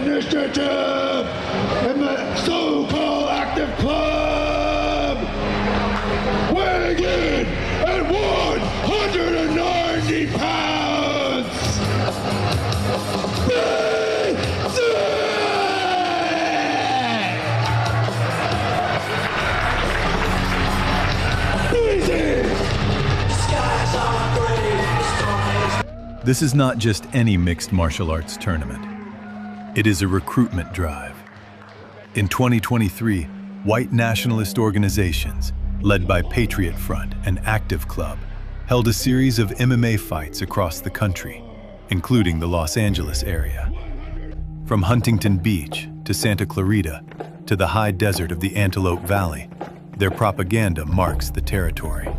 initiative in the so-called active club, weighing in at 190 pounds. This is not just any mixed martial arts tournament. It is a recruitment drive. In 2023, white nationalist organizations, led by Patriot Front and Active Club, held a series of MMA fights across the country, including the Los Angeles area. From Huntington Beach to Santa Clarita to the high desert of the Antelope Valley, their propaganda marks the territory.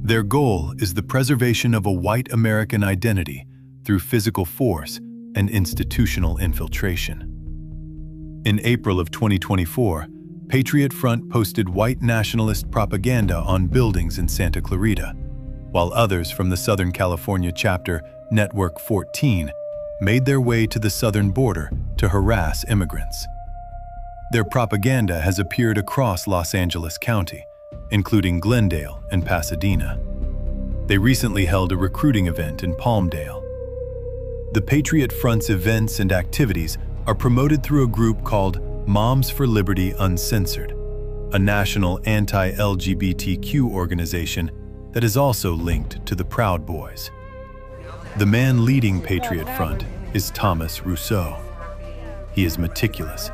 Their goal is the preservation of a white American identity through physical force and institutional infiltration. In April of 2024, Patriot Front posted white nationalist propaganda on buildings in Santa Clarita, while others from the Southern California chapter, Network 14, made their way to the southern border to harass immigrants. Their propaganda has appeared across Los Angeles County, including Glendale and Pasadena. They recently held a recruiting event in Palmdale. The Patriot Front's events and activities are promoted through a group called Moms for Liberty Uncensored, a national anti-LGBTQ organization that is also linked to the Proud Boys. The man leading Patriot Front is Thomas Rousseau. He is meticulous,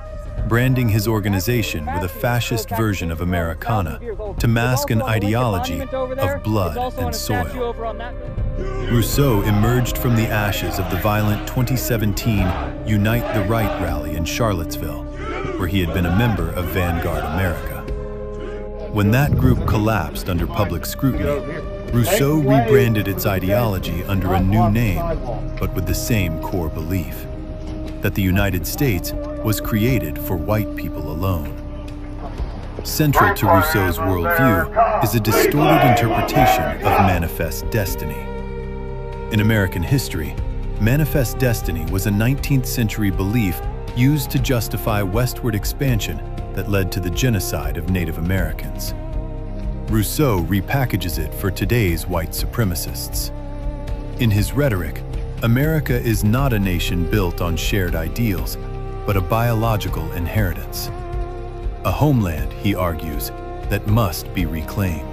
branding his organization with a fascist version of Americana to mask an ideology of blood and soil. Rousseau emerged from the ashes of the violent 2017 Unite the Right rally in Charlottesville, where he had been a member of Vanguard America. When that group collapsed under public scrutiny, Rousseau rebranded its ideology under a new name, but with the same core belief: that the United States was created for white people alone. Central to Rousseau's worldview is a distorted interpretation of manifest destiny. In American history, manifest destiny was a 19th century belief used to justify westward expansion that led to the genocide of Native Americans. Rousseau repackages it for today's white supremacists. In his rhetoric, America is not a nation built on shared ideals, but a biological inheritance. A homeland, he argues, that must be reclaimed.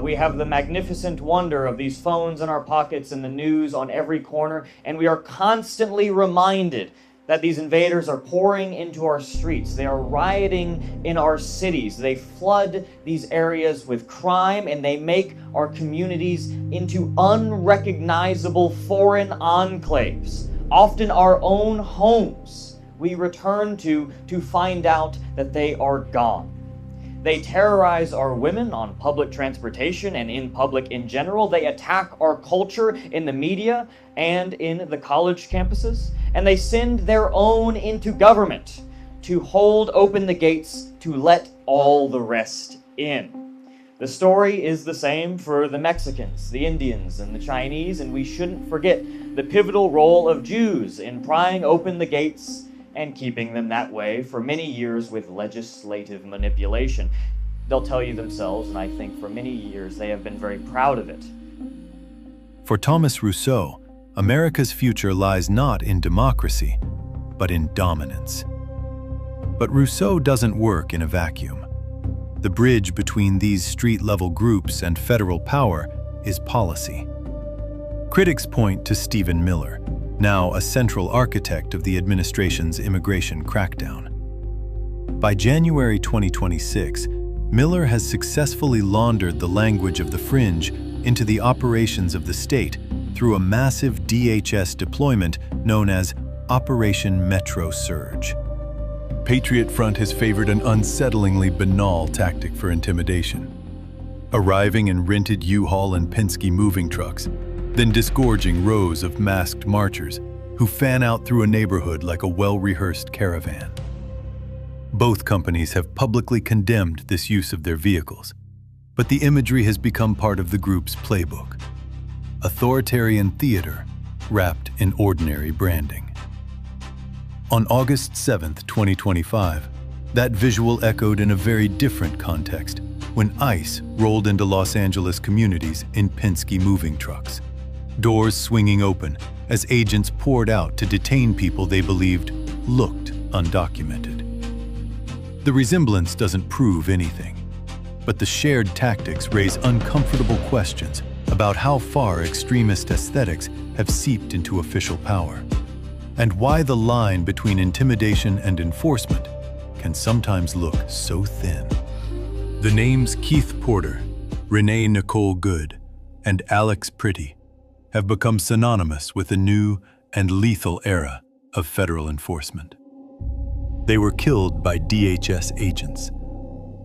We have the magnificent wonder of these phones in our pockets and the news on every corner, and we are constantly reminded that these invaders are pouring into our streets. They are rioting in our cities. They flood these areas with crime, and they make our communities into unrecognizable foreign enclaves, often our own homes we return to find out that they are gone. They terrorize our women on public transportation and in public in general. They attack our culture in the media and in the college campuses. And they send their own into government to hold open the gates to let all the rest in. The story is the same for the Mexicans, the Indians, and the Chinese, and we shouldn't forget the pivotal role of Jews in prying open the gates and keeping them that way for many years with legislative manipulation. They'll tell you themselves, and I think for many years they have been very proud of it. For Thomas Rousseau, America's future lies not in democracy, but in dominance. But Rousseau doesn't work in a vacuum. The bridge between these street-level groups and federal power is policy. Critics point to Stephen Miller, now a central architect of the administration's immigration crackdown. By January 2026, Miller has successfully laundered the language of the fringe into the operations of the state through a massive DHS deployment known as Operation Metro Surge. Patriot Front has favored an unsettlingly banal tactic for intimidation, arriving in rented U-Haul and Penske moving trucks, then disgorging rows of masked marchers who fan out through a neighborhood like a well-rehearsed caravan. Both companies have publicly condemned this use of their vehicles, but the imagery has become part of the group's playbook: authoritarian theater wrapped in ordinary branding. On August 7, 2025, that visual echoed in a very different context when ICE rolled into Los Angeles communities in Penske moving trucks, doors swinging open as agents poured out to detain people they believed looked undocumented. The resemblance doesn't prove anything, but the shared tactics raise uncomfortable questions about how far extremist aesthetics have seeped into official power, and why the line between intimidation and enforcement can sometimes look so thin. The names Keith Porter, Renee Nicole Good, and Alex Pretty have become synonymous with a new and lethal era of federal enforcement. They were killed by DHS agents,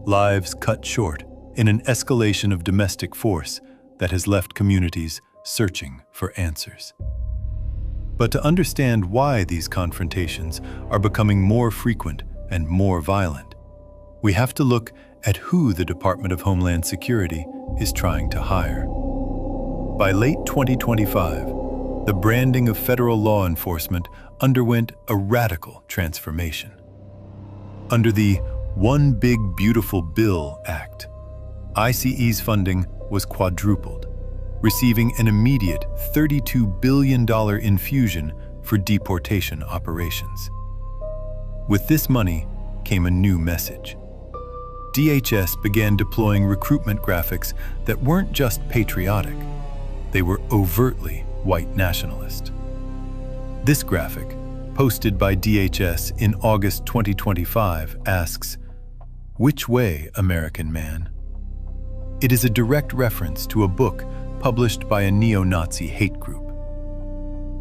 lives cut short in an escalation of domestic force that has left communities searching for answers. But to understand why these confrontations are becoming more frequent and more violent, we have to look at who the Department of Homeland Security is trying to hire. By late 2025, the branding of federal law enforcement underwent a radical transformation. Under the One Big Beautiful Bill Act, ICE's funding was quadrupled, receiving an immediate $32 billion infusion for deportation operations. With this money came a new message. DHS began deploying recruitment graphics that weren't just patriotic, they were overtly white nationalist. This graphic, posted by DHS in August 2025, asks, "Which way, American man?" It is a direct reference to a book published by a neo-Nazi hate group.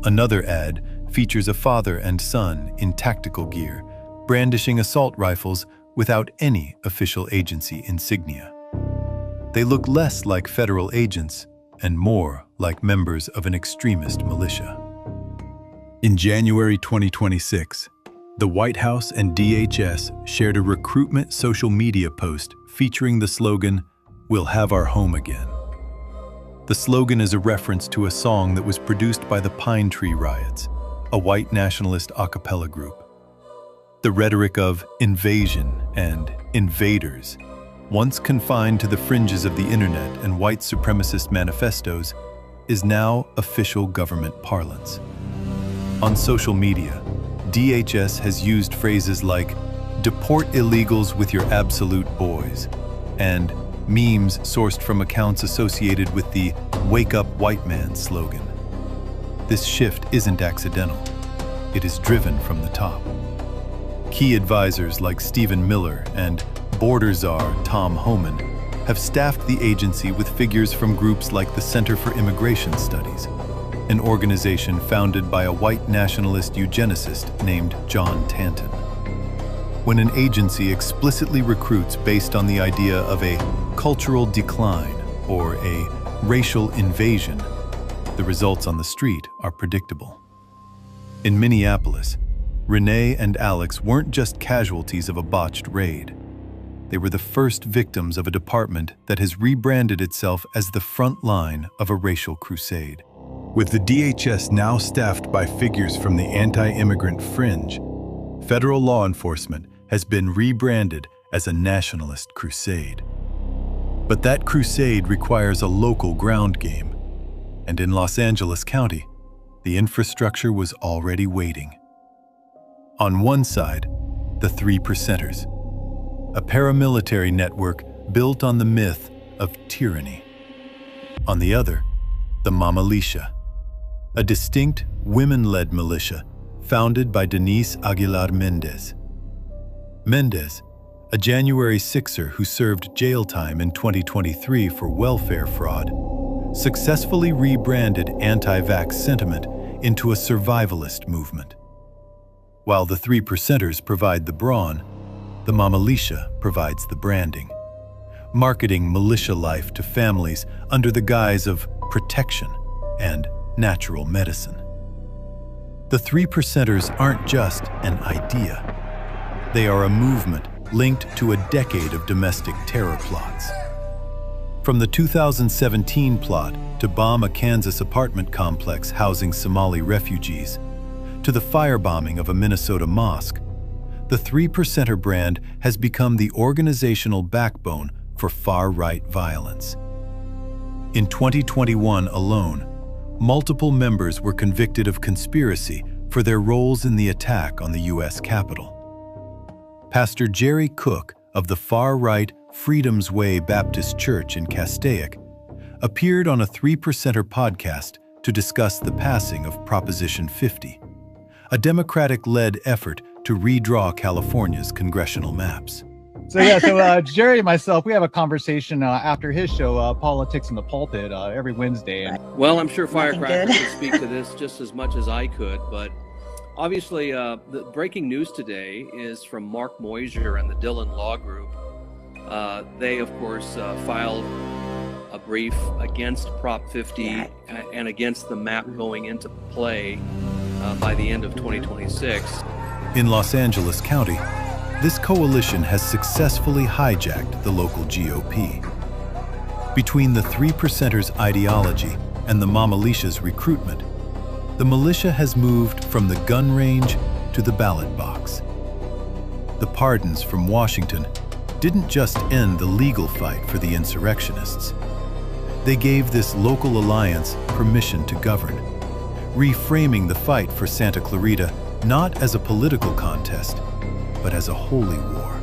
Another ad features a father and son in tactical gear, brandishing assault rifles without any official agency insignia. They look less like federal agents and more like members of an extremist militia. In January 2026, the White House and DHS shared a recruitment social media post featuring the slogan, "We'll have our home again." The slogan is a reference to a song that was produced by the Pine Tree Riots, a white nationalist a cappella group. The rhetoric of invasion and invaders, once confined to the fringes of the internet and white supremacist manifestos, is now official government parlance. On social media, DHS has used phrases like "deport illegals with your absolute boys" and memes sourced from accounts associated with the "Wake Up White Man" slogan. This shift isn't accidental. It is driven from the top. Key advisors like Stephen Miller and border czar Tom Homan have staffed the agency with figures from groups like the Center for Immigration Studies, an organization founded by a white nationalist eugenicist named John Tanton. When an agency explicitly recruits based on the idea of a cultural decline or a racial invasion, the results on the street are predictable. In Minneapolis, Renee and Alex weren't just casualties of a botched raid. They were the first victims of a department that has rebranded itself as the front line of a racial crusade. With the DHS now staffed by figures from the anti-immigrant fringe, federal law enforcement has been rebranded as a nationalist crusade. But that crusade requires a local ground game, and in Los Angeles County, the infrastructure was already waiting. On one side, the 3%ers, a paramilitary network built on the myth of tyranny. On the other, the Mamalicia, a distinct women-led militia founded by Denise Aguilar Mendez. Mendez, a January 6er who served jail time in 2023 for welfare fraud, successfully rebranded anti-vax sentiment into a survivalist movement. While the 3%ers provide the brawn, the Mamalicia provides the branding, marketing militia life to families under the guise of protection and natural medicine. The 3%ers aren't just an idea. They are a movement linked to a decade of domestic terror plots. From the 2017 plot to bomb a Kansas apartment complex housing Somali refugees, to to the firebombing of a Minnesota mosque, the 3%er brand has become the organizational backbone for far-right violence. In 2021 alone, multiple members were convicted of conspiracy for their roles in the attack on the U.S. Capitol. Pastor Jerry Cook of the far-right Freedom's Way Baptist Church in Castaic appeared on a 3%er podcast to discuss the passing of Proposition 50, a Democratic-led effort to redraw California's congressional maps. So Jerry and myself, we have a conversation after his show, Politics in the Pulpit, every Wednesday. Well, I'm sure Firecracker could speak to this just as much as I could, but obviously the breaking news today is from Mark Moyser and the Dillon Law Group. They, of course, filed a brief against Prop 50 and against the map going into play by the end of 2026. In Los Angeles County, this coalition has successfully hijacked the local GOP. Between the 3%ers' ideology and the Mamalitia's recruitment, the militia has moved from the gun range to the ballot box. The pardons from Washington didn't just end the legal fight for the insurrectionists. They gave this local alliance permission to govern, reframing the fight for Santa Clarita not as a political contest, but as a holy war.